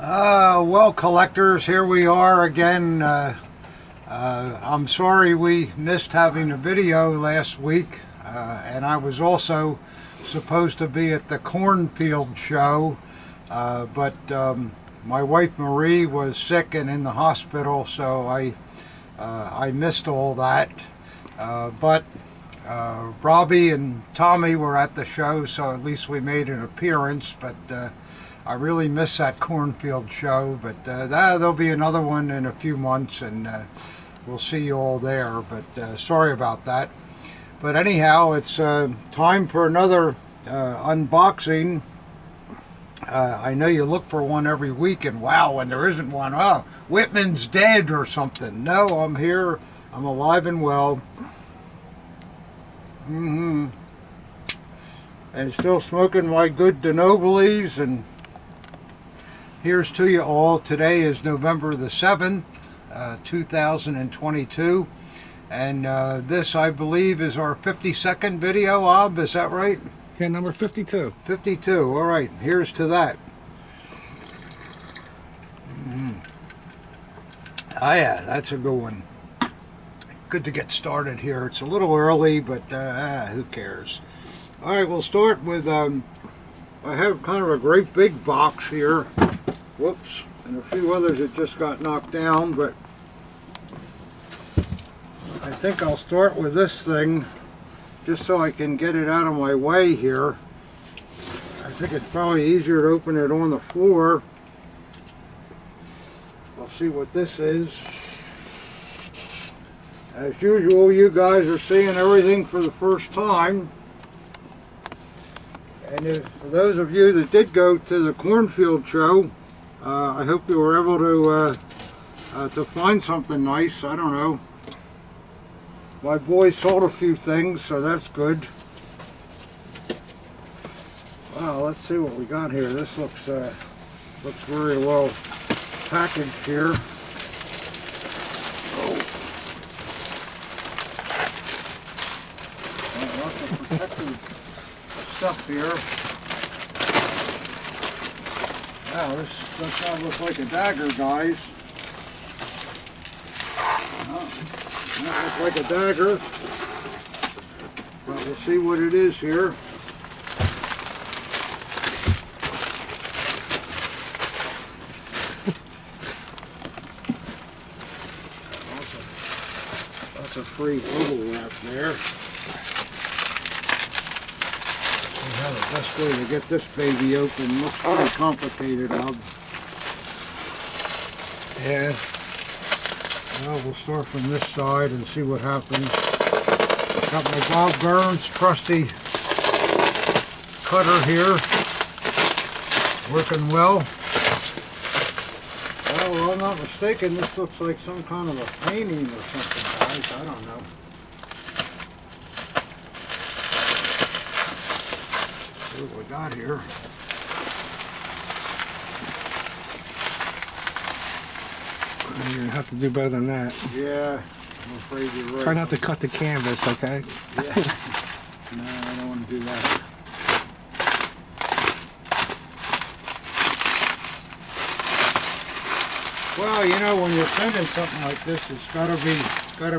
Well, collectors, here we are again. I'm sorry we missed having a video last week, and I was also supposed to be at the cornfield show, but my wife Marie was sick and in the hospital, so I missed all that. But Robbie and Tommy were at the show, so at least we made an appearance, but I really miss that cornfield show, but there'll be another one in a few months, and we'll see you all there, but sorry about that. But anyhow, it's time for another unboxing. I know you look for one every week, and wow, when there isn't one, oh, Whitman's dead or something. No, I'm here, I'm alive and well. And still smoking my good DeNovolis, and here's to you all. Today is November the 7th, 2022, and this, I believe, is our 52nd video, Ob, is that right? Yeah, number 52. 52, all right, here's to that. Oh yeah, that's a good one. Good to get started here. It's a little early, but who cares? All right, we'll start with, I have kind of a great big box here. Whoops, and a few others that just got knocked down, but I think I'll start with this thing just so I can get it out of my way here. I think it's probably easier to open it on the floor. I'll see what this is. As usual, you guys are seeing everything for the first time. And for those of you that did go to the cornfield show, I hope you were able to find something nice. I don't know. My boys sold a few things, so that's good. Wow, let's see what we got here. This looks very well packaged here. Lots of protective stuff here. Wow, this does not look like a dagger, guys. Not look like a dagger, but we'll see what it is here. That's a free bubble wrap there. How the best way to get this baby open. Looks pretty complicated, Bob. Yeah. Well, we'll start from this side and see what happens. Got my Bob Burns trusty cutter here, working well. Well, if I'm not mistaken, this looks like some kind of a painting or something, guys. I don't know. See what we got here. You're going to have to do better than that. Yeah, I'm afraid you're right. Try not to cut the canvas, okay? Yeah. No, I don't want to do that. Well, you know, when you're sending something like this, it's gotta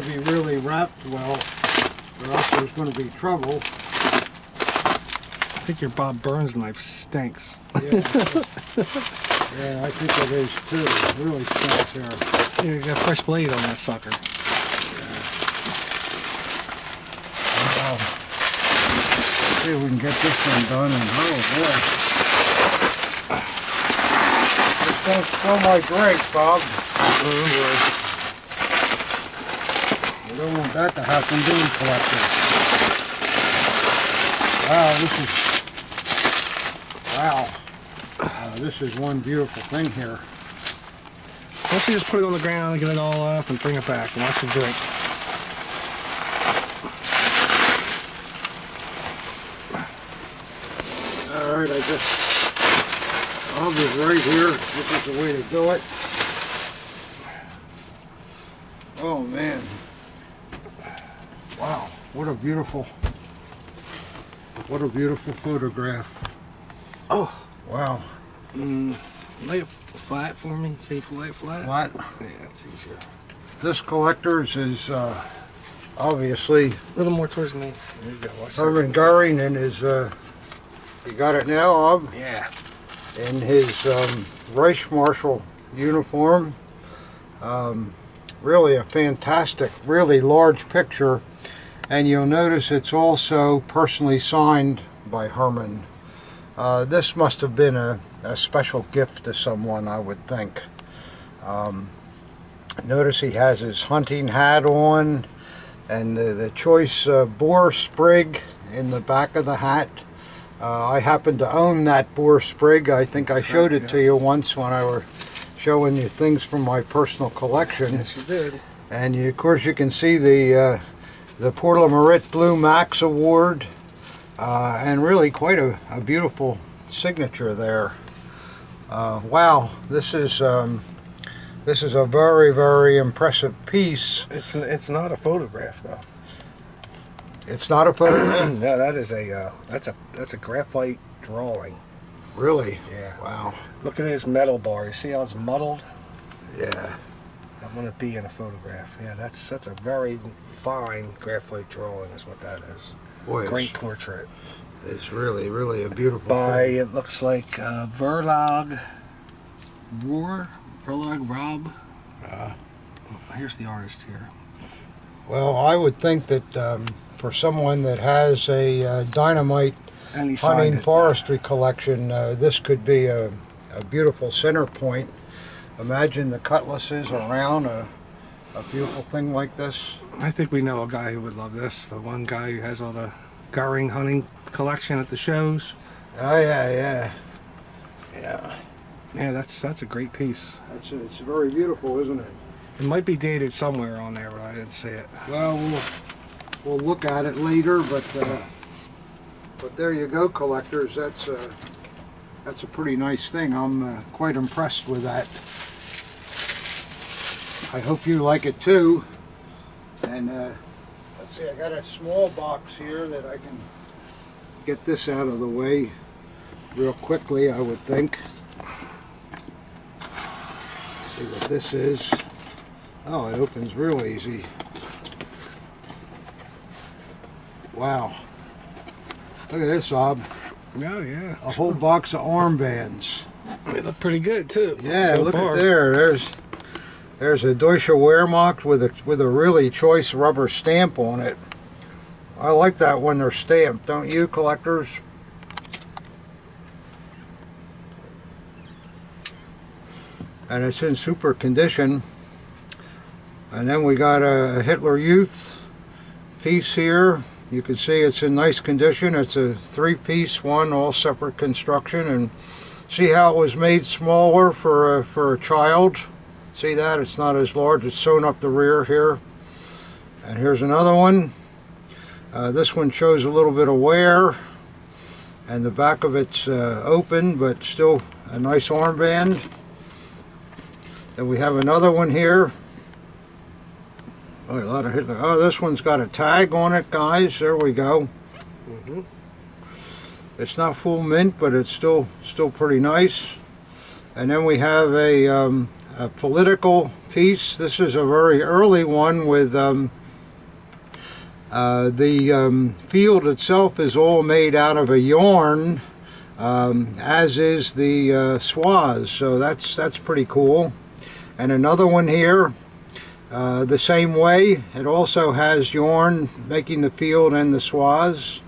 be really wrapped well, or else there's going to be trouble. I think your Bob Burns knife stinks. Yeah. Yeah, I think it is too. It really stinks here. Yeah, you got a fresh blade on that sucker. Wow. Let's see if we can get this one done. And oh boy, just don't spill my drink, Bob. Oh boy. We don't want that to happen, do we, collector? Wow, this is one beautiful thing here. Why don't you just put it on the ground and get it all up and bring it back and watch it drink. Alright, I guess Bob is right here. This is the way to do it. Oh man. Wow, what a beautiful photograph. Oh. Wow. Lay it flat for me? Can you lay it flat? Flat. Yeah, it's easier. This collector's is obviously A little more towards me. There you go. Watch that. Hermann Goering in his, you got it now, Ob? Yeah. In his Reich Marshal uniform. Really a fantastic, really large picture. And you'll notice it's also personally signed by Hermann. This must have been a special gift to someone, I would think. Notice he has his hunting hat on and the choice boar sprig in the back of the hat. I happen to own that boar sprig. I think I showed it to you once when I were showing you things from my personal collection. Yes, you did. And of course you can see the Porte la Marit Blue Max Award, and really quite a beautiful signature there. Wow, this is a very, very impressive piece. It's not a photograph though. It's not a photograph? No, that is that's a graphite drawing. Really? Yeah. Wow. Look at his metal bar. You see how it's muddled? Yeah. I want to be in a photograph. Yeah, that's a very fine graphite drawing is what that is. Boy, Great portrait. It's really, really a beautiful By, thing. it looks like Verlag Rob. Here's the artist here. Well, I would think that for someone that has a dynamite And he signed hunting it. forestry collection, this could be a beautiful center point. Imagine the cutlasses around a beautiful thing like this. I think we know a guy who would love this. The one guy who has all the Goering hunting collection at the shows. Oh yeah. Yeah, that's a great piece. It's very beautiful, isn't it? It might be dated somewhere on there, but I didn't see it. Well, we'll look at it later, but there you go, collectors. That's a pretty nice thing. I'm quite impressed with that. I hope you like it too. And let's see, I got a small box here that I can get this out of the way real quickly, I would think. Let's see what this is. Oh, it opens real easy. Wow. Look at this, Ob. Oh, yeah. A whole box of armbands. They look pretty good, too. Yeah, so look far. at there. There's a Deutsche Wehrmacht with a really choice rubber stamp on it. I like that when they're stamped, don't you, collectors? And it's in super condition. And then we got a Hitler Youth piece here. You can see it's in nice condition. It's a 3-piece one, all separate construction. And see how it was made smaller for a child? See that? It's not as large. It's sewn up the rear here. And here's another one. This one shows a little bit of wear. And the back of it's open, but still a nice armband. Then we have another one here. Oh, a lot of Hitler. Oh, this one's got a tag on it, guys. There we go. Mm-hmm. It's not full mint, but it's still pretty nice. And then we have a political piece. This is a very early one with the field itself is all made out of a yarn, as is the swathes. So that's pretty cool. And another one here. The same way, it also has yarn making the field and the swathes.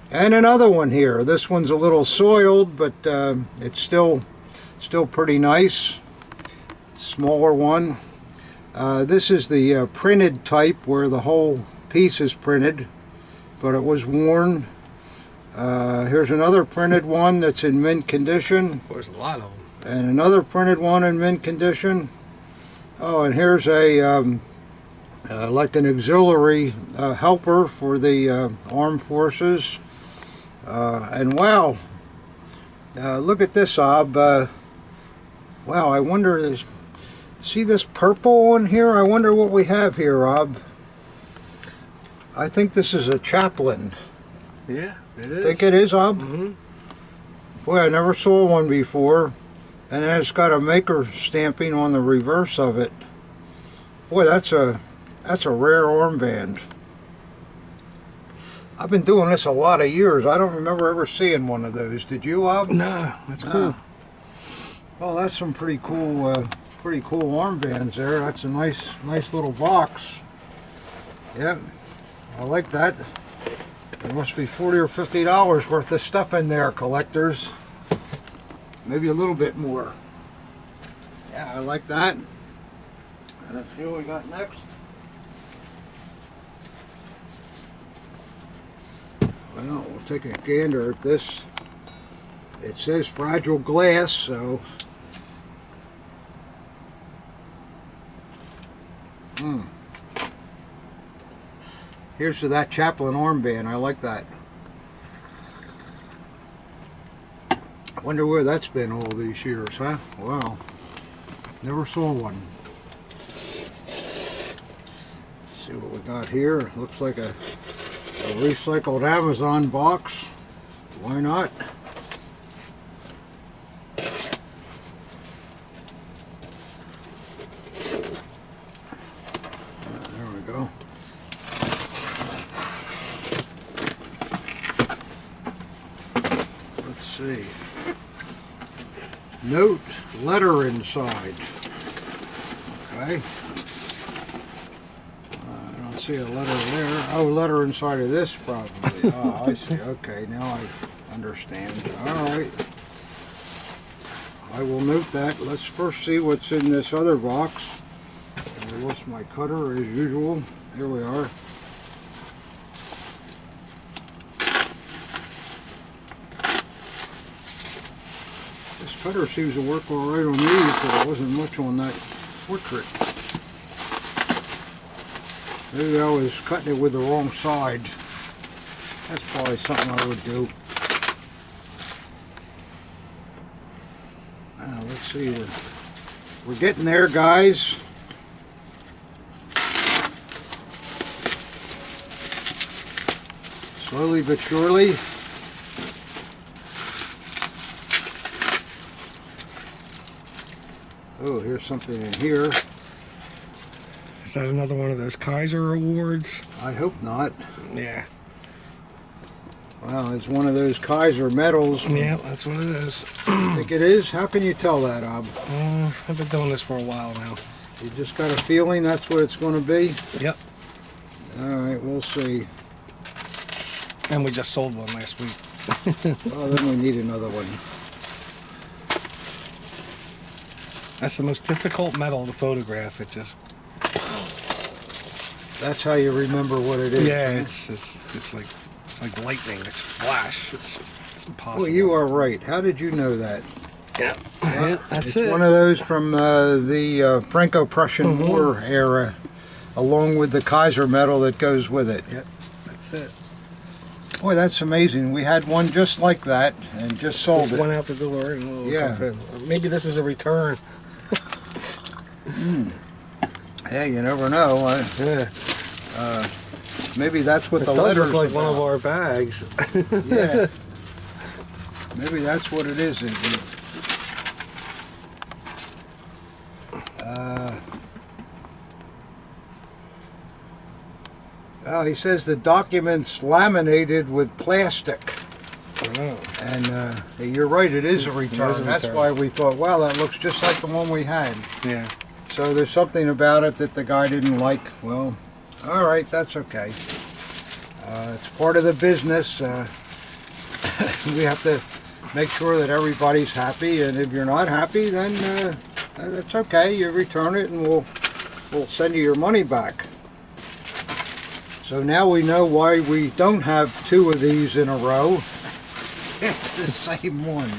And another one here. This one's a little soiled, but it's still pretty nice. Smaller one. This is the printed type where the whole piece is printed, but it was worn. Here's another printed one that's in mint condition. There's a lot of them. And another printed one in mint condition. Oh, and here's a like an auxiliary helper for the armed forces. And wow, look at this, Ob. Wow, I wonder, see this purple on here? I wonder what we have here, Ob. I think this is a chaplain. Yeah, it is. Think it is, Ob? Mm-hmm. Boy, I never saw one before. And then it's got a maker stamping on the reverse of it. Boy, that's a rare armband. I've been doing this a lot of years. I don't remember ever seeing one of those. Did you, Bob? No, that's cool. Well, that's some pretty cool armbands there. That's a nice little box. Yep, I like that. There must be $40 or $50 worth of stuff in there, collectors. Maybe a little bit more. Yeah, I like that. Let's see what we got next. Well, we'll take a gander at this. It says fragile glass, so here's to that Chaplin armband. I like that. I wonder where that's been all these years, huh? Wow. Never saw one. Let's see what we got here. Looks like a recycled Amazon box. Why not? There we go. Let's see. Note, letter inside. Okay. I don't see a letter there. Oh, letter inside of this probably. Oh, I see. Okay, now I understand. All right. I will note that. Let's first see what's in this other box. I lost my cutter as usual. Here we are. This cutter seems to work all right on these, but there wasn't much on that portrait. Maybe I was cutting it with the wrong side. That's probably something I would do. Let's see, we're getting there, guys. Slowly but surely. Oh, here's something in here. Is that another one of those Kaiser awards? I hope not. Yeah. Well, it's one of those Kaiser medals. Yeah, that's what it is. I think it is? How can you tell that, Ob? I've been doing this for a while now. You just got a feeling that's what it's going to be? Yep. All right, we'll see. And we just sold one last week. Well, then we need another one. That's the most difficult metal to photograph. It just... That's how you remember what it is. Yeah, it's like lightning. It's flash. It's impossible. Well, you are right. How did you know that? Yeah, yeah, that's It's it. one of those from the Franco-Prussian War era, along with the Kaiser medal that goes with it. Yep, that's it. Boy, that's amazing. We had one just like that and just sold Just it. went out the door and Yeah. Maybe this is a return. Hey, you never know. Yeah. Maybe that's what It the does letter's look like one of about. our bags. Yeah. Maybe that's what it is. Well, he says the document's laminated with plastic. Oh. And you're right, it is a return. It is a That's return. why we thought, wow, that looks just like the one we had. Yeah. So there's something about it that the guy didn't like. Well, all right, that's okay. It's part of the business. We have to make sure that everybody's happy, and if you're not happy, then that's okay. You return it, and we'll send you your money back. So now we know why we don't have two of these in a row. It's the same one.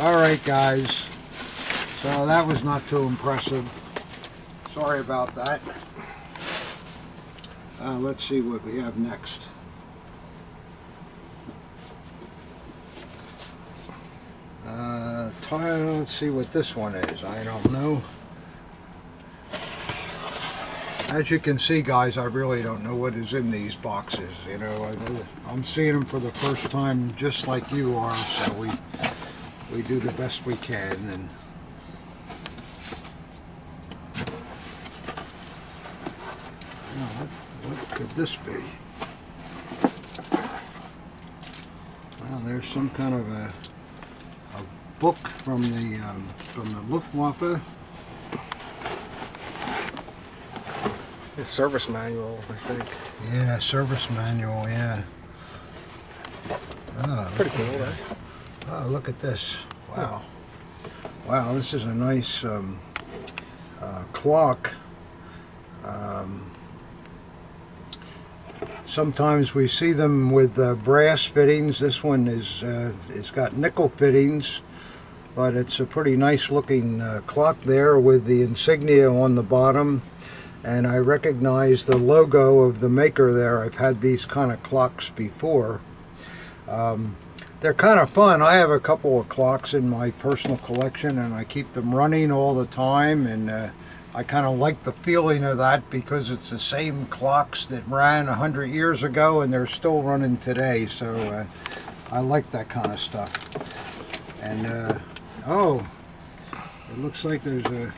All right, guys. So that was not too impressive. Sorry about that. Let's see what we have next. Let's see what this one is. I don't know. As you can see, guys, I really don't know what is in these boxes. You know, I'm seeing them for the first time, just like you are. So we we do the best we can. And what could this be? Well, there's some kind of a book from the Luftwaffe. A service manual, I think. Yeah, service manual. Yeah. Oh, Pretty cool, right? oh, look at this! Wow, wow, this is a nice clock. Sometimes we see them with brass fittings. This one is it's got nickel fittings, but it's a pretty nice looking clock there with the insignia on the bottom. And I recognize the logo of the maker there. I've had these kind of clocks before. They're kind of fun. I have a couple of clocks in my personal collection, and I keep them running all the time. And I kind of like the feeling of that because it's the same clocks that ran 100 years ago, and they're still running today. So I like that kind of stuff. And oh, it looks like there's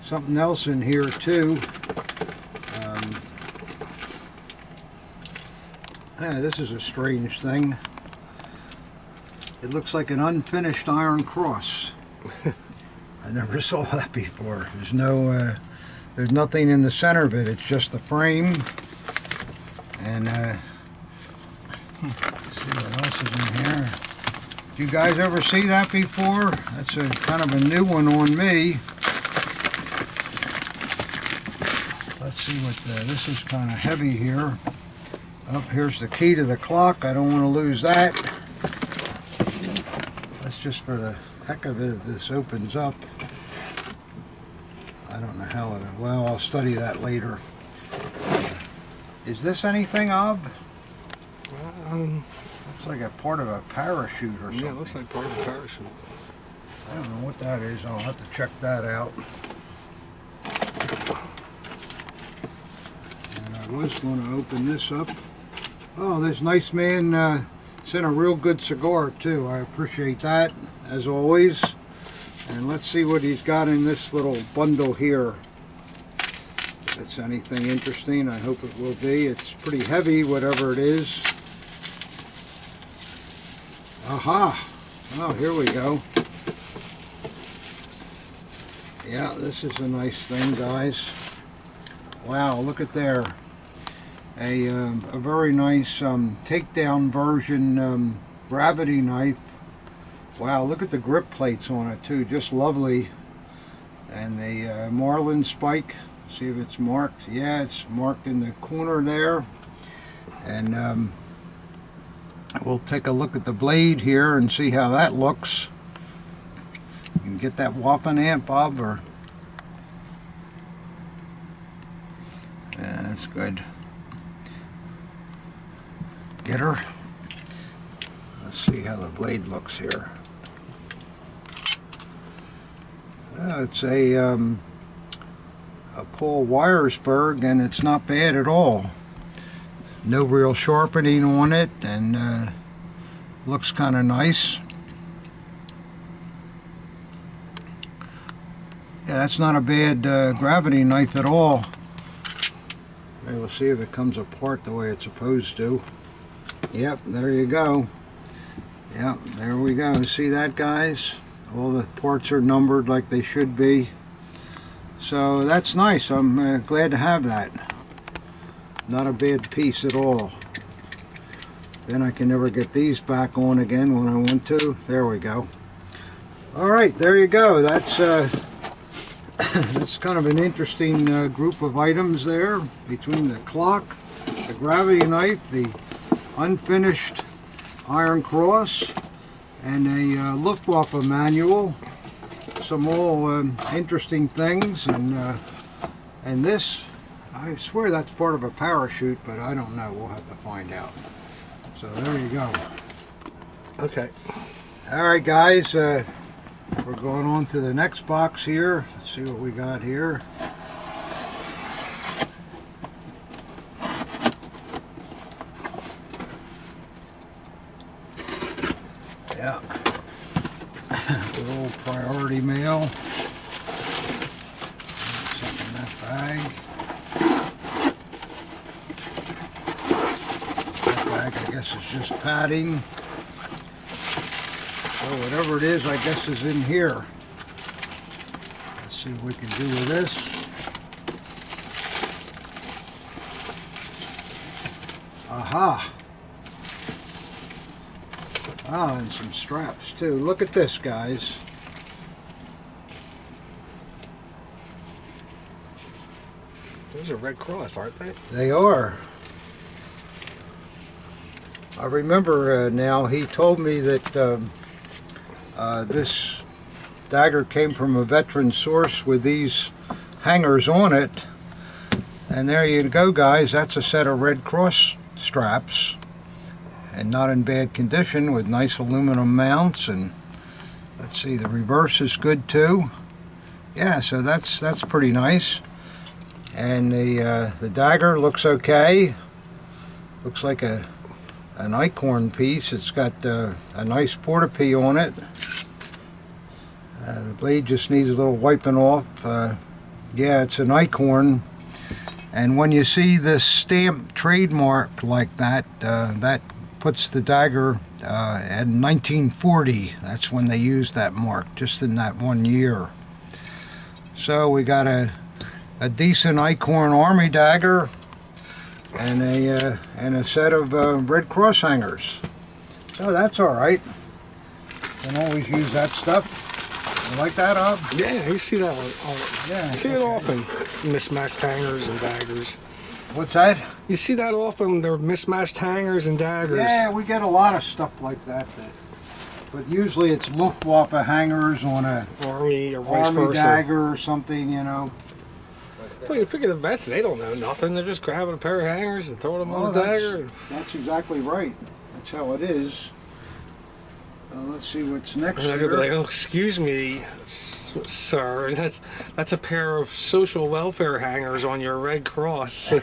something else in here too. This is a strange thing. It looks like an unfinished iron cross. I never saw that before. There's no, there's nothing in the center of it. It's just the frame. And let's see what else is in here. Did you guys ever see that before? That's a kind of a new one on me. Let's see what this is kind of heavy here. Oh, here's the key to the clock. I don't want to lose that. That's just for the heck of it if this opens up. I don't know how it, well, I'll study that later. Is this anything, Ob? Looks like a part of a parachute or something. Yeah, it looks like part of a parachute. I don't know what that is. I'll have to check that out. And I was going to open this up. Oh, this nice man sent a real good cigar too. I appreciate that, as always. And let's see what he's got in this little bundle here. If it's anything interesting, I hope it will be. It's pretty heavy, whatever it is. Aha! Oh, here we go. Yeah, this is a nice thing, guys. Wow, look at there. A very nice takedown version gravity knife. Wow, look at the grip plates on it too, just lovely. And the marlin spike, see if it's marked. Yeah, it's marked in the corner there. And we'll take a look at the blade here and see how that looks. You can get that Waffen amp, Bob, or yeah, that's good. Get her. Let's see how the blade looks here. It's a Paul Weiersberg, and it's not bad at all. No real sharpening on it, and looks kind of nice. Yeah, that's not a bad gravity knife at all. Maybe we'll see if it comes apart the way it's supposed to. Yep, there you go. Yep, there we go. See that, guys? All the parts are numbered like they should be. So that's nice. I'm glad to have that. Not a bad piece at all. Then I can never get these back on again when I want to. There we go. Alright, there you go. That's that's kind of an interesting group of items there, between the clock, the gravity knife, the unfinished iron cross, and a Luftwaffe manual. Some all interesting things, and this, I swear that's part of a parachute, but I don't know. We'll have to find out. So there you go. Okay. All right, guys. We're going on to the next box here. Let's see what we got here. Yeah. party mail. Something in that bag. That bag, I guess, is just padding. So whatever it is, I guess, is in here. Let's see what we can do with this. Aha! Oh, and some straps too. Look at this, guys. Those are Red Cross, aren't they? They are. I remember now, he told me that this dagger came from a veteran source with these hangers on it. And there you go, guys. That's a set of Red Cross straps. And not in bad condition, with nice aluminum mounts. And let's see, the reverse is good too. Yeah, so that's pretty nice. And the dagger looks okay. Looks like an acorn piece. It's got a nice portapee on it. The blade just needs a little wiping off. Yeah, it's an acorn. And when you see this stamp trademark like that, that puts the dagger at 1940. That's when they used that mark, just in that 1 year. So we got a decent acorn army dagger and a set of Red Cross hangers. So that's all right. Can always use that stuff. You like that, Ob? Yeah, you see that one. Yeah. You see it often. Mismatched hangers and daggers. What's that? You see that often. They're mismatched hangers and daggers. Yeah, we get a lot of stuff like that. But usually it's Luftwaffe hangers on a Army or vice army versa. dagger or something, you know. Well, you figure the vets, they don't know nothing. They're just grabbing a pair of hangers and throwing them on the dagger. That's exactly right. That's how it is. Let's see what's next And they're gonna be like, here. oh, excuse me, sir, that's a pair of social welfare hangers on your Red Cross.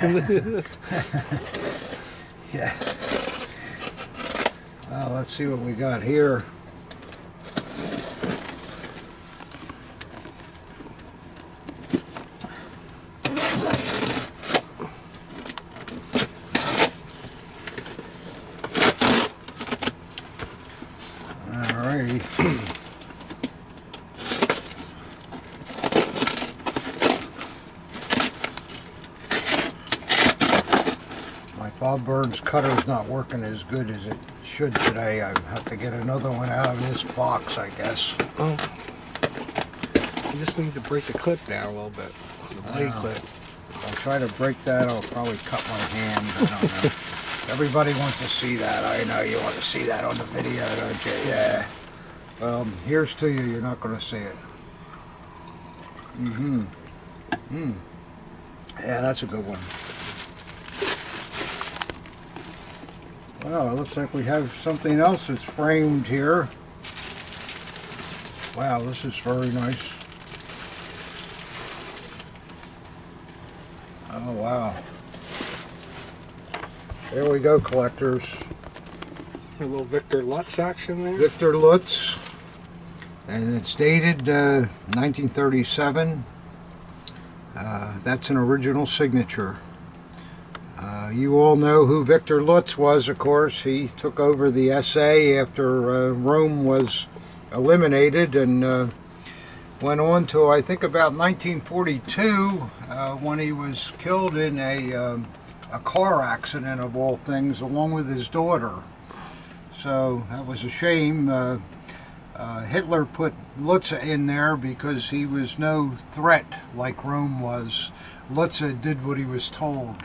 Yeah. Well, let's see what we got here. Alrighty. My Bob Burns cutter's not working as good as it should today. I have to get another one out of this box, I guess. Well, you just need to break the clip down a little bit. The blade clip. If I try to break that, I'll probably cut my hand. I don't know. Everybody wants to see that. I know you want to see that on the video, don't you? Yeah. Well, here's to you. You're not going to see it. Yeah, that's a good one. Well, it looks like we have something else that's framed here. Wow, this is very nice. Oh, wow. There we go, collectors. A little Victor Lutze action there. Victor Lutze. And it's dated 1937. That's an original signature. You all know who Victor Lutze was, of course. He took over the SA after Rome was eliminated and went on to, I think, about 1942 when he was killed in a car accident, of all things, along with his daughter. So that was a shame. Hitler put Lutze in there because he was no threat like Rome was. Lutze did what he was told.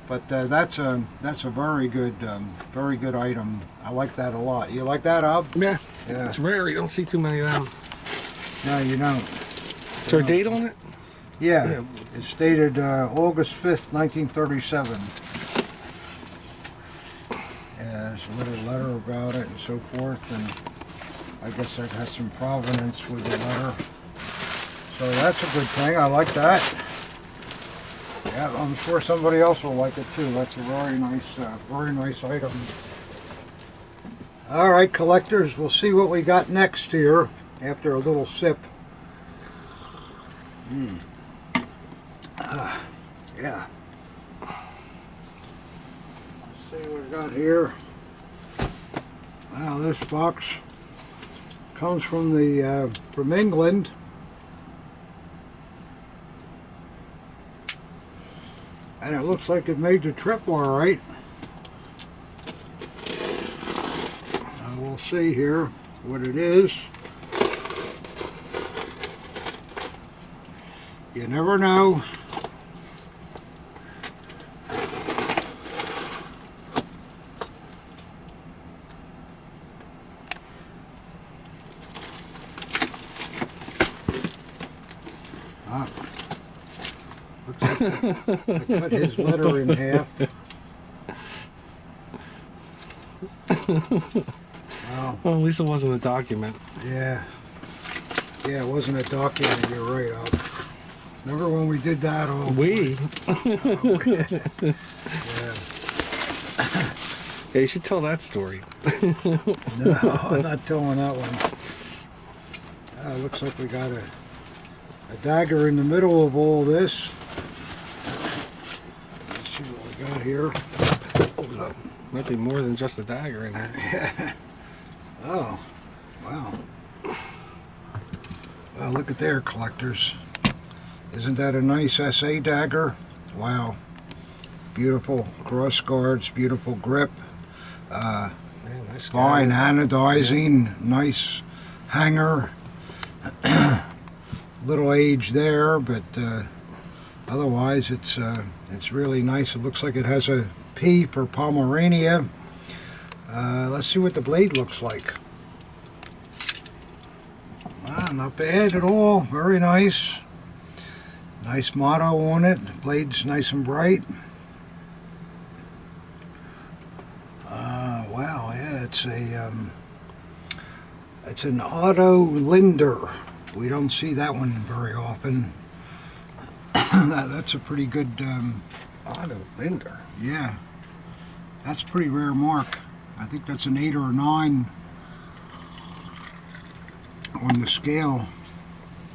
But that's a very good item. I like that a lot. You like that, Ob? Yeah. Yeah. It's rare. You don't see too many of them. No, you don't. Is there a date on it? Yeah. It's dated August 5th, 1937. Yeah, there's a little letter about it and so forth, and I guess that has some provenance with the letter. So that's a good thing. I like that. Yeah, I'm sure somebody else will like it too. That's a very nice item. All right, collectors, we'll see what we got next here after a little sip. Yeah. Let's see what we got here. Wow, this box comes from from England. And it looks like it made the trip all right. We'll see here what it is. You never know. Looks like I cut his letter in half. Wow. Well, at least it wasn't a document. Yeah. Yeah, it wasn't a document, you're right. Remember when we did that all? We? Yeah. Yeah, you should tell that story. No, I'm not telling that one. Looks like we got a dagger in the middle of all this. Let's see what we got here. Might be more than just a dagger in there. Oh, wow. Well, look at there, collectors. Isn't that a nice SA dagger? Wow. Beautiful cross guards, beautiful grip. Man, nice Fine dagger. anodizing, nice hanger. Little age there, but otherwise it's really nice. It looks like it has a P for Pomerania. Let's see what the blade looks like. Wow, not bad at all. Very nice. Nice motto on it. The blade's nice and bright. Wow, yeah, it's an Otto Linder. We don't see that one very often. That's a pretty good. Otto Linder. Yeah, that's a pretty rare mark. I think that's an 8 or a 9 on the scale.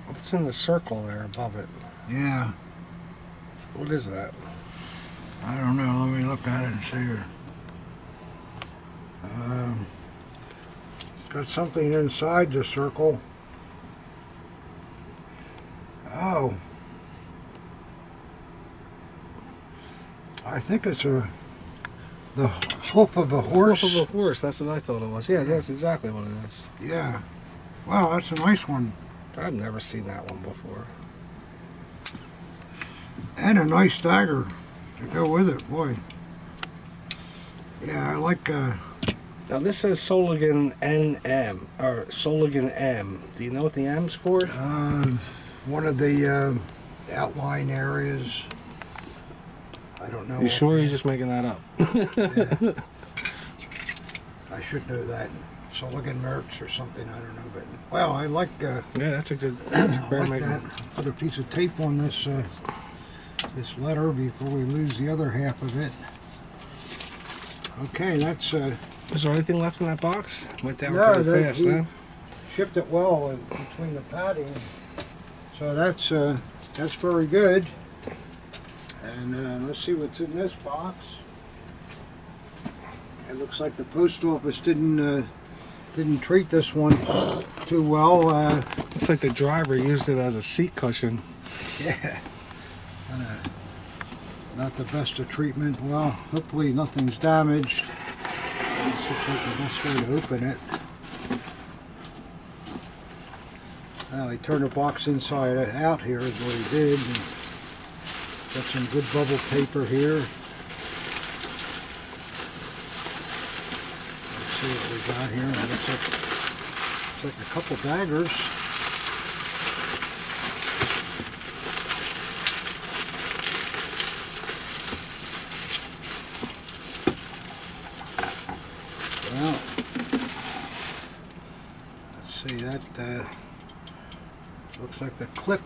What's in the circle there above it? Yeah, What is that? I don't know. Let me look at it and see here. It's got something inside the circle. Oh, I think it's the hoof of a horse. Hoof of a horse. That's what I thought it was. Yeah, that's exactly what it is. Yeah. Wow, that's a nice one. I've never seen that one before. And a nice dagger to go with it, boy. Yeah, I like. Now this says Soligan NM or Soligan M. Do you know what the M's for? One of the outline areas. I don't know. You sure you're just making that up? Yeah. I should know that. Sullivan Mertz or something, I don't know. But well, I like. Yeah, that's a good. That's I like that. Put a piece of tape on this this letter before we lose the other half of it. Okay, that's. Is there anything left in that box? Went down No, pretty fast, we huh? shipped it well between the padding, so that's very good. And let's see what's in this box. It looks like the post office didn't treat this one too well. Looks like the driver used it as a seat cushion. Yeah, not the best of treatment. Well, hopefully nothing's damaged. This looks like the best way to open it. Well, he turned the box inside out here is what he did. And got some good bubble paper here. Let's see what we got here. It looks like a couple daggers. Well, let's see, that looks like the clip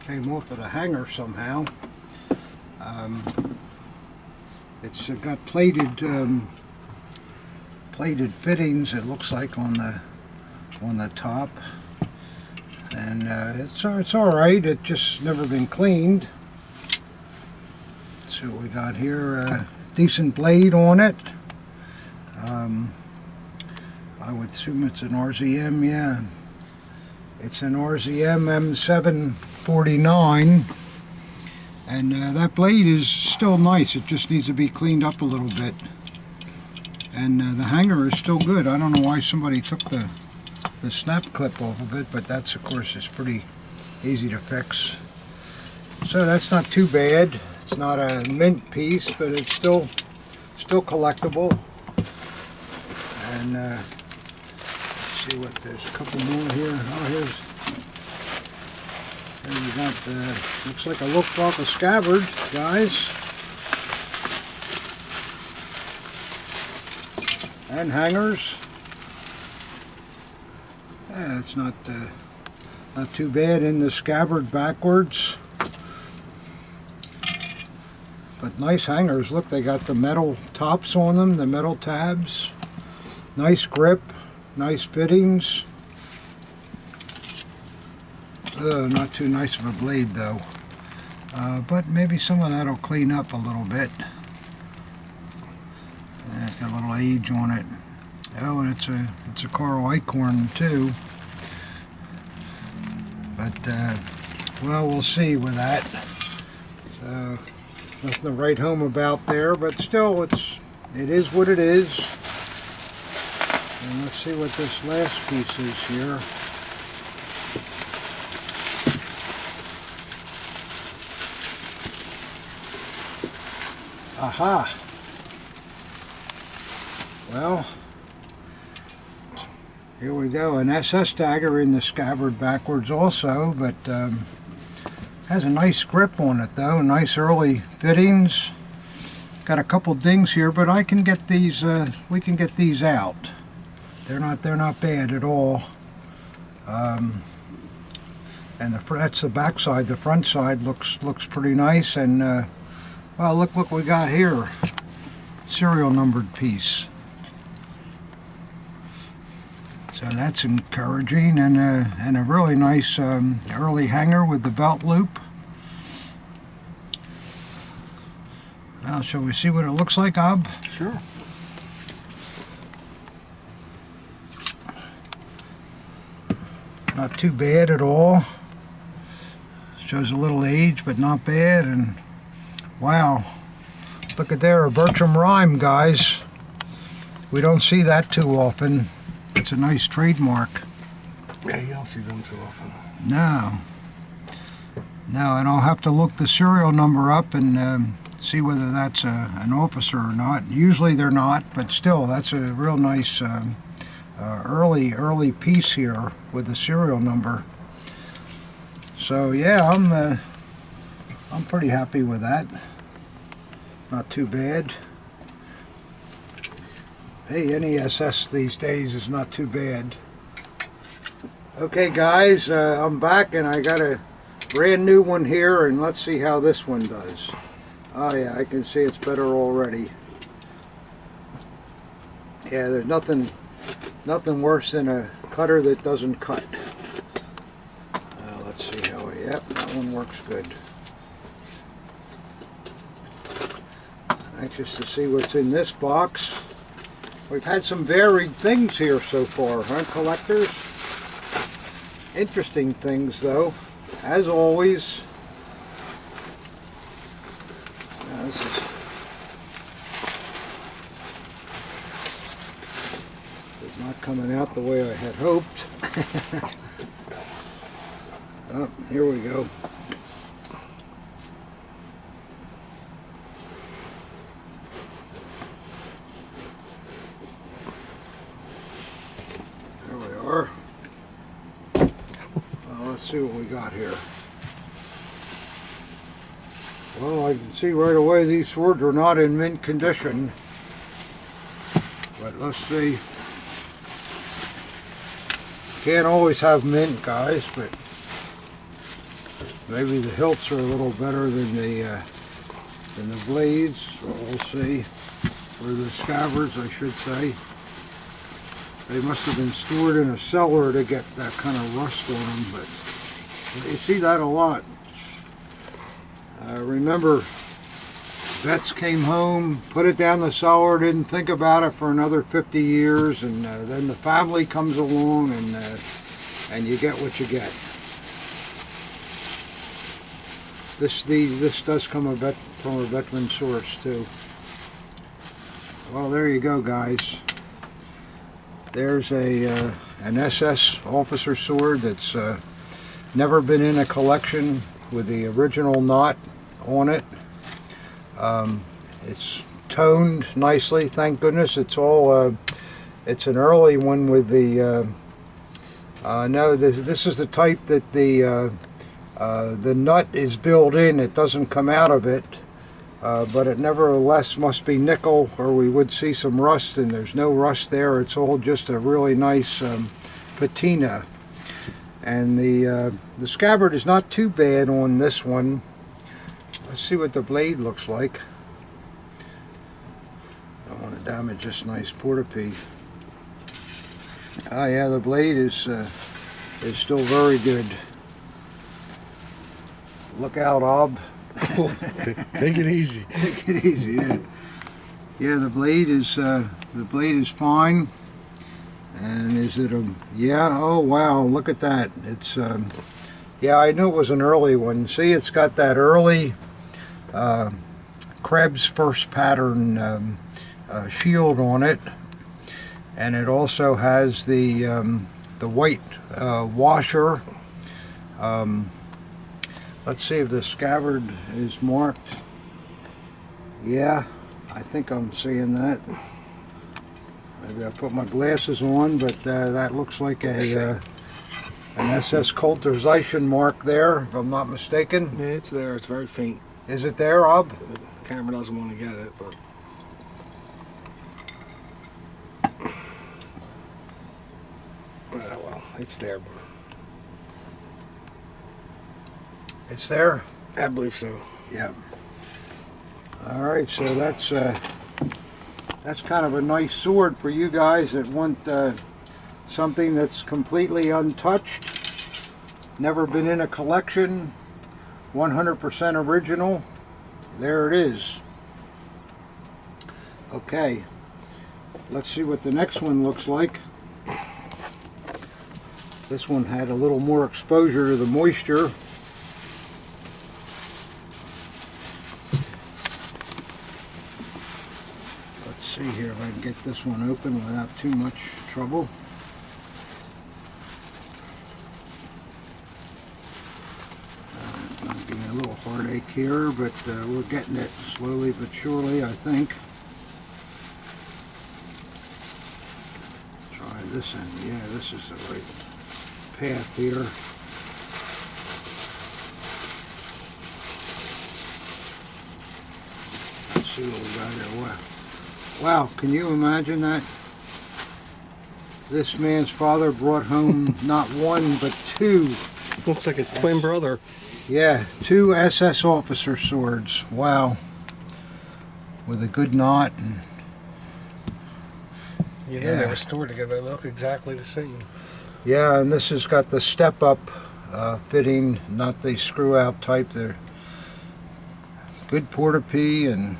came off of the hanger somehow. It's got plated fittings, it looks like, on the top. And it's all right. It's just never been cleaned. Let's see what we got here. Decent blade on it. I would assume it's an RZM, yeah. It's an RZM M749. And that blade is still nice. It just needs to be cleaned up a little bit. And the hanger is still good. I don't know why somebody took the snap clip off of it, but that's, of course, is pretty easy to fix. So that's not too bad. It's not a mint piece, but it's still collectible. And let's see what, there's a couple more here. Oh, here we got, looks like a looked off a scabbard, guys. And hangers. Yeah, it's not too bad in the scabbard backwards. But nice hangers. Look, they got the metal tops on them, the metal tabs. Nice grip, nice fittings. Not too nice of a blade though. But maybe some of that will clean up a little bit. It's got a little age on it. Oh, and it's a Carl Eichhorn too. But well, we'll see with that. So nothing to write home about there, but still, it is what it is. And let's see what this last piece is here. Aha! Well, here we go. An SS dagger in the scabbard backwards also, but has a nice grip on it though. Nice early fittings. Got a couple dings here, but I can get these. We can get these out. They're not bad at all. And that's the back side. The front side looks pretty nice. And well, look what we got here. Serial numbered piece. So that's encouraging, and a really nice early hanger with the belt loop. Well, shall we see what it looks like, Ob? Sure. Not too bad at all. Shows a little age, but not bad. And wow, look at there, a Bertram rhyme, guys. We don't see that too often. It's a nice trademark. Yeah, you don't see them too often. No, and I'll have to look the serial number up and see whether that's an officer or not. Usually they're not, but still, that's a real nice early piece here with the serial number. So yeah, I'm pretty happy with that. Not too bad. Hey, any SS these days is not too bad. Okay guys, I'm back and I got a brand new one here, and let's see how this one does. Oh yeah, I can see it's better already. Yeah, there's nothing worse than a cutter that doesn't cut. Let's see how, yep, that one works good. Anxious to see what's in this box. We've had some varied things here so far, huh, collectors? Interesting things, though, as always. This is not coming out the way I had hoped. Oh, here we go. Let's see what we got here. Well, I can see right away these swords are not in mint condition. But let's see. Can't always have mint, guys, but maybe the hilts are a little better than the blades. So we'll see. Or the scabbards, I should say. They must have been stored in a cellar to get that kind of rust on them, but you see that a lot. Remember, vets came home, put it down the cellar, didn't think about it for another 50 years, and then the family comes along, and you get what you get. This does come from a veteran source too. Well, there you go, guys. There's an SS officer sword that's never been in a collection with the original knot on it. It's toned nicely, thank goodness. It's all it's an early one with the no, this is the type that the nut is built in. It doesn't come out of it, but it nevertheless must be nickel, or we would see some rust, and there's no rust there. It's all just a really nice patina. And the scabbard is not too bad on this one. Let's see what the blade looks like. I don't want to damage this nice portapee. Ah, yeah, the blade is still very good. Look out, Ob. Take it easy. Take it easy, yeah. Yeah, the blade is fine. And is it a, yeah, oh wow, look at that. It's yeah, I knew it was an early one. See, it's got that early Krebs first pattern shield on it, and it also has the white washer. Let's see if the scabbard is marked. Yeah, I think I'm seeing that. Maybe I put my glasses on, but that looks like an SS Kulturization mark there, if I'm not mistaken. Yeah, it's there. It's very faint. Is it there, Ob? The camera doesn't want to get it, but well, it's there. It's there? I believe so. Yeah. All right, so that's kind of a nice sword for you guys that want something that's completely untouched, never been in a collection, 100% original. There it is. Okay, let's see what the next one looks like. This one had a little more exposure to the moisture. See here if I can get this one open without too much trouble. I'm getting a little heartache here, but we're getting it slowly but surely, I think. Try this end. Yeah, this is the right path here. Let's see what we got here. Wow, can you imagine that? This man's father brought home not one, but two. Looks like his twin brother. Yeah, two SS officer swords. Wow. With a good knot. And You know, they were stored together. They look exactly the same. yeah, and this has got the step-up fitting, not the screw-out type. They're good portapee, and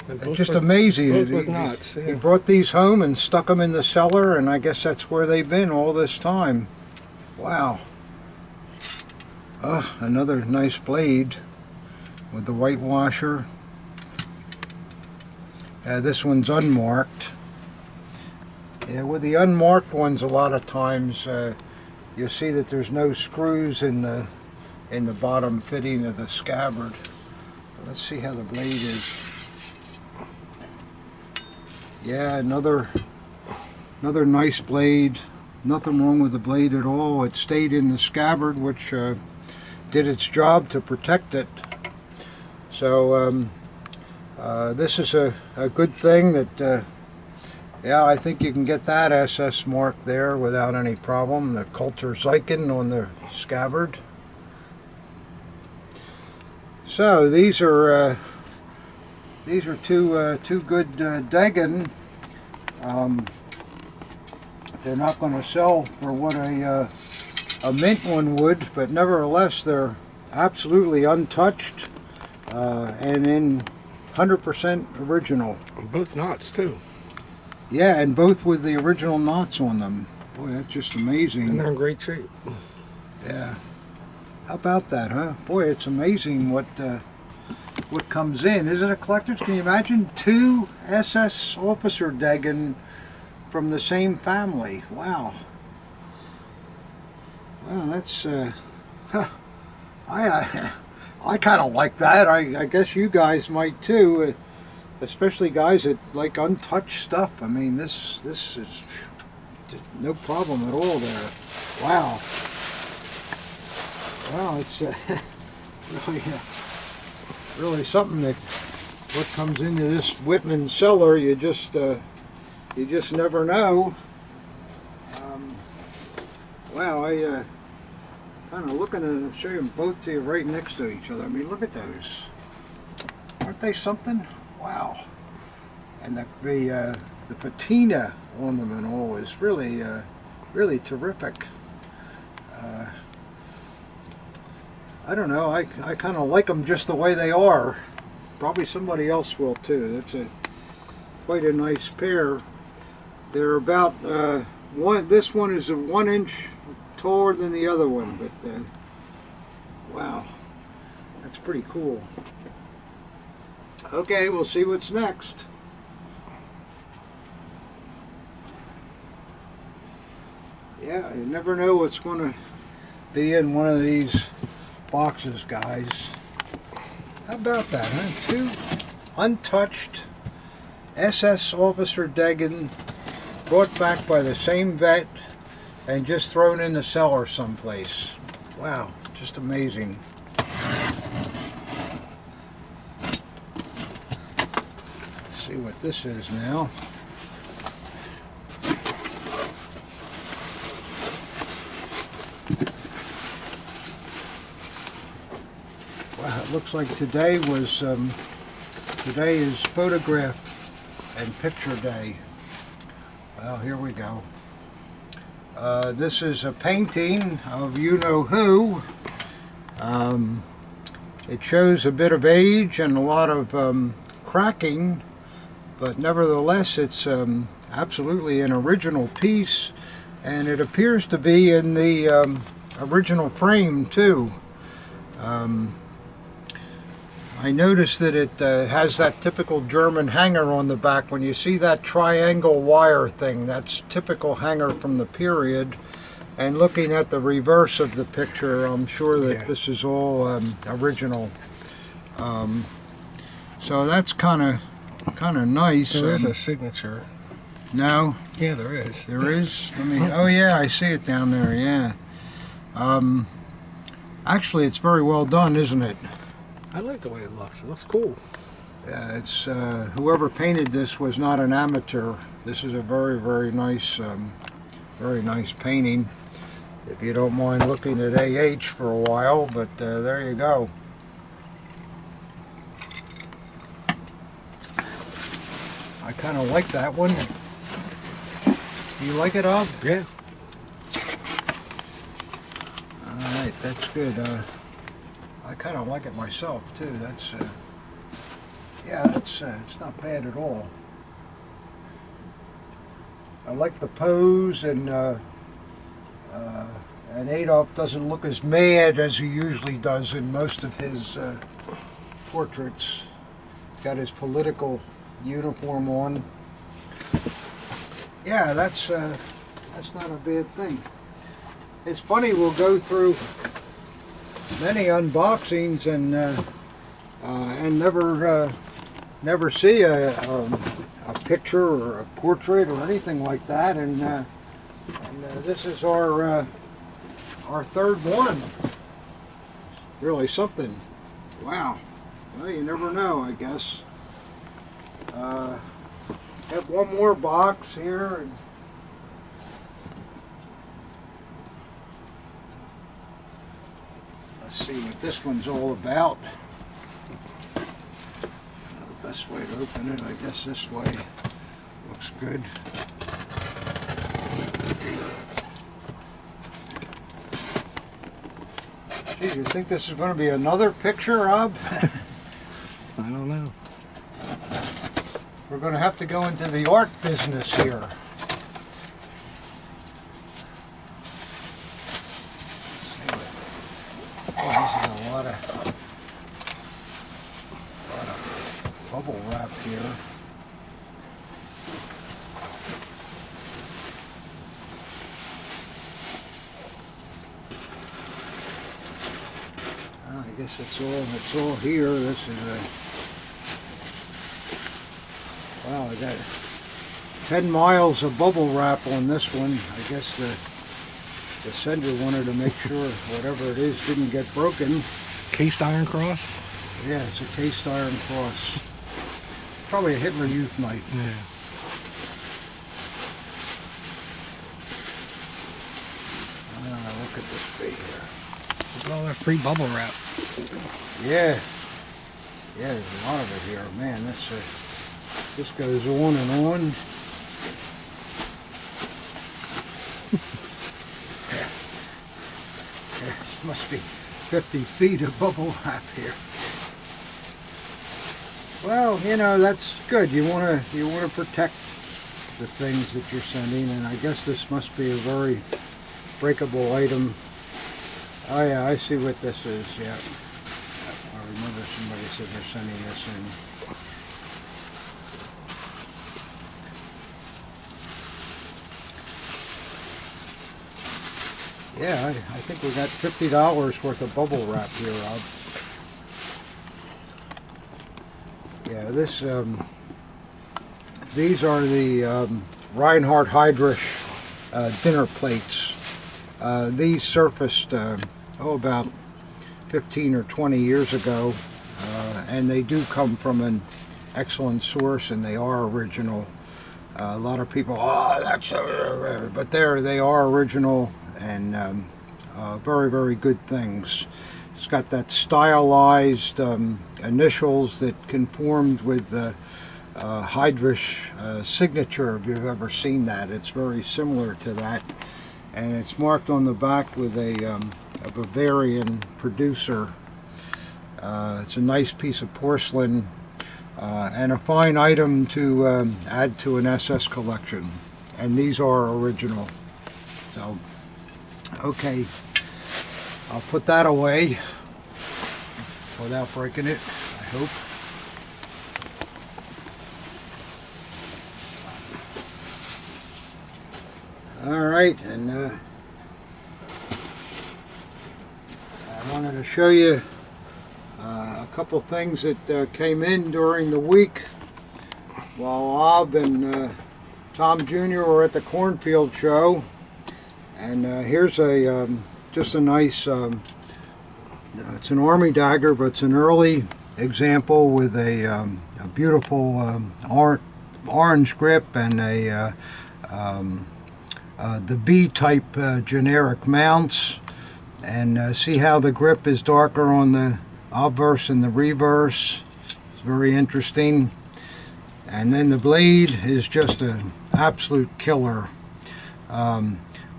it's just amazing. Both with knots, yeah. He brought these home and stuck them in the cellar, and I guess that's where they've been all this time. Wow. Oh, another nice blade with the white washer. This one's unmarked. Yeah, with the unmarked ones, a lot of times you'll see that there's no screws in the bottom fitting of the scabbard. Let's see how the blade is. Yeah, another nice blade. Nothing wrong with the blade at all. It stayed in the scabbard, which did its job to protect it. So this is a good thing that, yeah, I think you can get that SS mark there without any problem. The Kulturization on the scabbard. So these are two good Dagen They're not going to sell for what a mint one would, but nevertheless they're absolutely untouched and in 100% original. Both knots too. Yeah, and both with the original knots on them. Boy, that's just amazing. And they're in great shape. Yeah. How about that, huh? Boy, it's amazing what comes in. Isn't it, collectors? Can you imagine 2 SS officer dagger from the same family? Wow. Well, that's I kind of like that. I guess you guys might too, especially guys that like untouched stuff. I mean, this is no problem at all there. Wow. Well, it's really something that what comes into this Whitman cellar. You just never know. Wow, I kind of looking at them, show them both to you right next to each other. I mean, look at those. Aren't they something? Wow. And the patina on them and all is really really terrific. I don't know. I kind of like them just the way they are. Probably somebody else will too. That's quite a nice pair. They're about this one is 1 inch taller than the other one, but wow, that's pretty cool. Okay, we'll see what's next. Yeah, you never know what's going to be in one of these boxes, guys. How about that, huh? 2 untouched SS officer dagger brought back by the same vet and just thrown in the cellar someplace. Wow, just amazing. Let's see what this is now. Wow, it looks like today is photograph and picture day. Well, here we go. This is a painting of you-know-who. It shows a bit of age and a lot of cracking, but nevertheless it's absolutely an original piece, and it appears to be in the original frame too. I noticed that it has that typical German hanger on the back. When you see that triangle wire thing, that's typical hanger from the period. And looking at the reverse of the picture, I'm sure that this is all original. So that's kind of nice. There is a signature. No? Yeah, there is. There is? Let me. Oh yeah, I see it down there. Yeah. Actually, it's very well done, isn't it? I like the way it looks. It looks cool. Yeah, it's whoever painted this was not an amateur. This is a very nice painting. If you don't mind looking at AH for a while, but there you go. I kind of like that one. You like it, Ob? Yeah. All right, that's good. I kind of like it myself too. That's yeah, that's it's not bad at all. I like the pose, and Adolf doesn't look as mad as he usually does in most of his portraits. He's got his political uniform on. Yeah, that's not a bad thing. It's funny, we'll go through many unboxings and never see a picture or a portrait or anything like that, and this is our third one. Really something. Wow. Well, you never know, I guess. Have one more box here. And let's see what this one's all about. The best way to open it, I guess this way. Looks good. Geez, you think this is going to be another picture, Rob? I don't know. We're going to have to go into the art business here. Oh, this is a lot of bubble wrap here. Well, I guess it's all here. This is a wow. I got 10 miles of bubble wrap on this one. I guess the sender wanted to make sure whatever it is didn't get broken. Cast iron cross? Yeah, it's a cast iron cross. Probably a Hitler Youth knife. Yeah. Look at this big here. Look at all that free bubble wrap. Yeah. Yeah, there's a lot of it here. Man, this goes on and on. There must be 50 feet of bubble wrap here. Well, you know, that's good. You want to protect the things that you're sending, and I guess this must be a very breakable item. Oh yeah, I see what this is. Yeah, I remember somebody said they're sending this in. Yeah, I think we got $50 worth of bubble wrap here, Rob. Yeah, these are the Reinhard Heydrich dinner plates. These surfaced about 15 or 20 years ago, and they do come from an excellent source, and they are original. A lot of people, oh, that's but they are original, and very, very good things. It's got that stylized initials that conformed with the Heydrich signature, if you've ever seen that. It's very similar to that, and it's marked on the back with a Bavarian producer. It's a nice piece of porcelain and a fine item to add to an SS collection, and these are original. So, okay, I'll put that away without breaking it, I hope. All right, and I wanted to show you a couple things that came in during the week while Bob and Tom Jr. were at the cornfield show. And here's just a nice, it's an army dagger, but it's an early example with a beautiful orange grip and the B-type generic mounts. And see how the grip is darker on the obverse and the reverse. It's very interesting. And then the blade is just an absolute killer.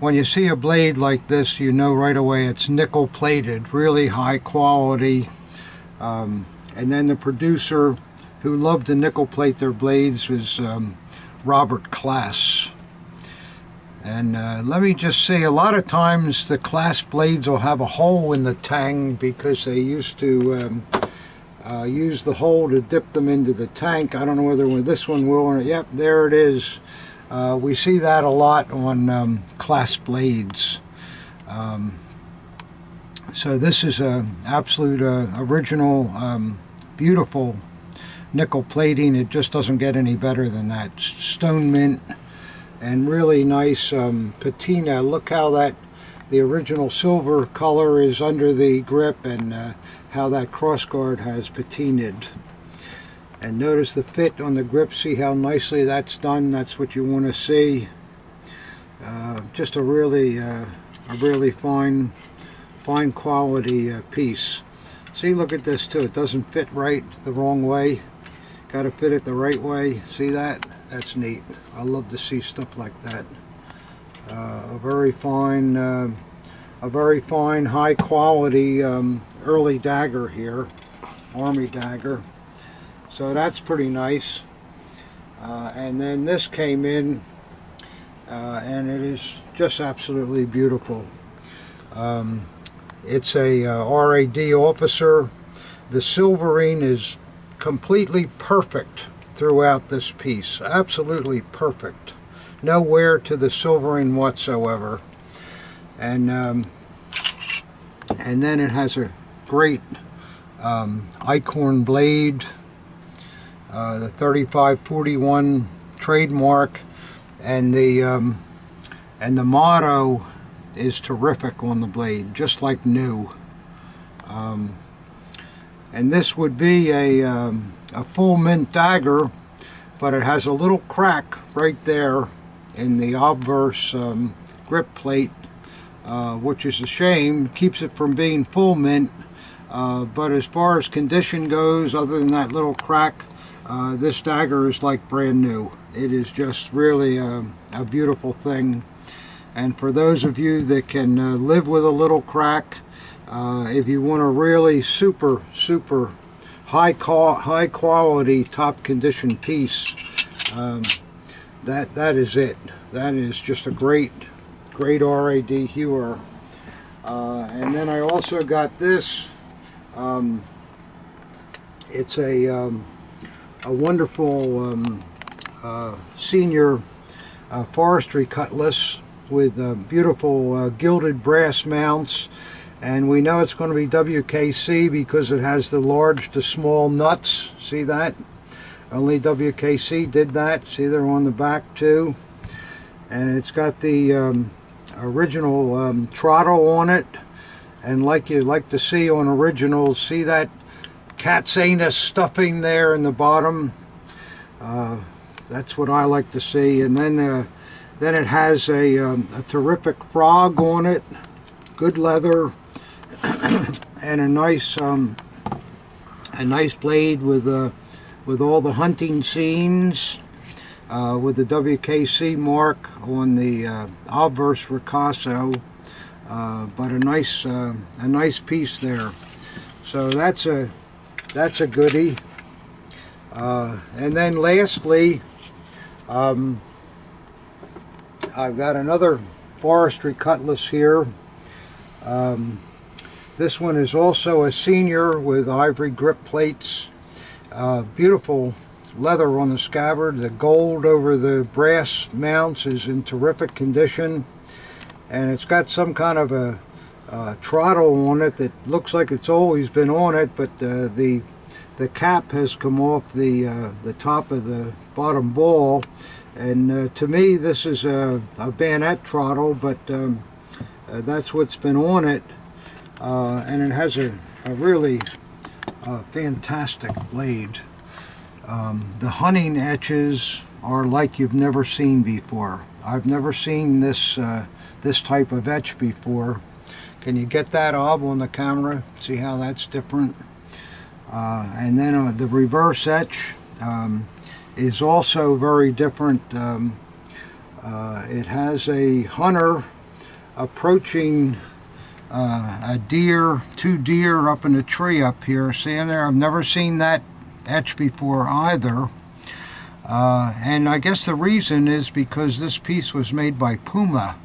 When you see a blade like this, you know right away it's nickel plated, really high quality. And then the producer who loved to nickel plate their blades was Robert Class. And let me just say, a lot of times the Class blades will have a hole in the tang because they used to use the hole to dip them into the tank. I don't know whether this one will or not. Yep, there it is. We see that a lot on Class blades. So this is an absolute original, beautiful nickel plating. It just doesn't get any better than that. Stone mint and really nice patina. Look how the original silver color is under the grip, and how that crossguard has patinaed. And notice the fit on the grip. See how nicely that's done. That's what you want to see. Just a really fine quality piece. See, look at this too. It doesn't fit right the wrong way. Got to fit it the right way. See that? That's neat. I love to see stuff like that. a very fine, high quality early dagger here, army dagger. So that's pretty nice. And then this came in, and it is just absolutely beautiful. It's a RAD officer. The silvering is completely perfect throughout this piece, absolutely perfect. No wear to the silvering whatsoever. And then it has a great acorn blade, the 3541 trademark, and the motto is terrific on the blade, just like new. And this would be a full mint dagger, but it has a little crack right there in the obverse grip plate, which is a shame, keeps it from being full mint. But as far as condition goes, other than that little crack, this dagger is like brand new. It is just really a beautiful thing. And for those of you that can live with a little crack, if you want a really super high quality top condition piece, that is it. That is just a great RAD hewer. And then I also got this. It's a wonderful senior forestry cutlass with beautiful gilded brass mounts. And we know it's going to be WKC because it has the large to small nuts. See that? Only WKC did that. See, they're on the back too. And it's got the original throttle on it. And like you like to see on originals, see that cat's anus stuffing there in the bottom? That's what I like to see. And then it has a terrific frog on it, good leather. And a nice blade with all the hunting scenes, with the WKC mark on the obverse ricasso, but a nice piece there. So that's a goodie. And then lastly, I've got another forestry cutlass here. This one is also a senior with ivory grip plates. Beautiful leather on the scabbard. The gold over the brass mounts is in terrific condition. And it's got some kind of a throttle on it that looks like it's always been on it, but the cap has come off the top of the bottom ball. And to me, this is a bayonet throttle, but that's what's been on it. And it has a really fantastic blade. The hunting etches are like you've never seen before. I've never seen this type of etch before. Can you get that, Ob, on the camera? See how that's different? And then the reverse etch is also very different. It has a hunter approaching a deer, two deer up in a tree up here. See in there? I've never seen that etch before either. And I guess the reason is because this piece was made by Puma.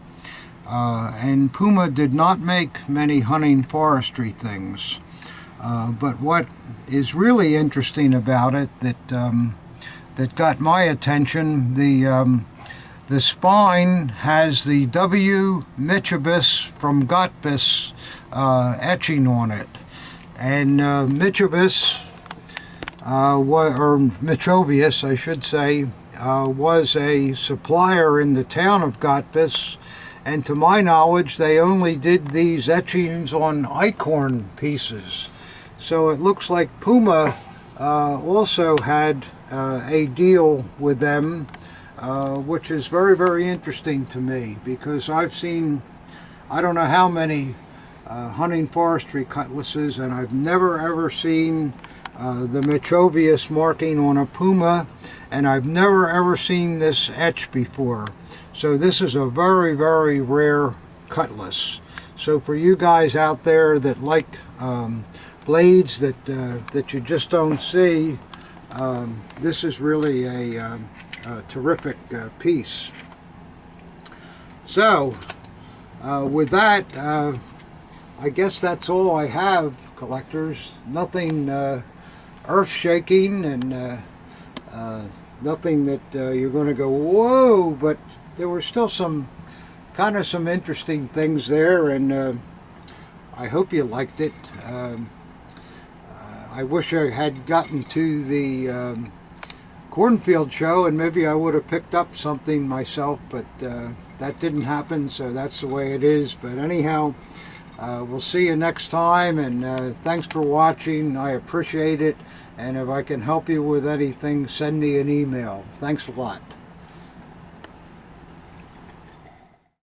And Puma did not make many hunting forestry things. But what is really interesting about it that got my attention, the spine has the W. Mitchibus from Gottbus etching on it. And Mitchibus, or Mitrovius, I should say, was a supplier in the town of Gottbus. And to my knowledge, they only did these etchings on acorn pieces. So it looks like Puma also had a deal with them, which is very, very interesting to me, because I've seen, I don't know how many hunting forestry cutlasses, and I've never ever seen the Mitrovius marking on a Puma, and I've never ever seen this etched before. So this is a very, very rare cutlass. So for you guys out there that like blades that you just don't see, this is really a terrific piece. So with that, I guess that's all I have, collectors. Nothing earth-shaking and nothing that you're going to go, whoa, but there were still some some interesting things there, and I hope you liked it. I wish I had gotten to the cornfield show, and maybe I would have picked up something myself, but that didn't happen, so that's the way it is. But anyhow, we'll see you next time, and thanks for watching. I appreciate it, and if I can help you with anything, send me an email. Thanks a lot.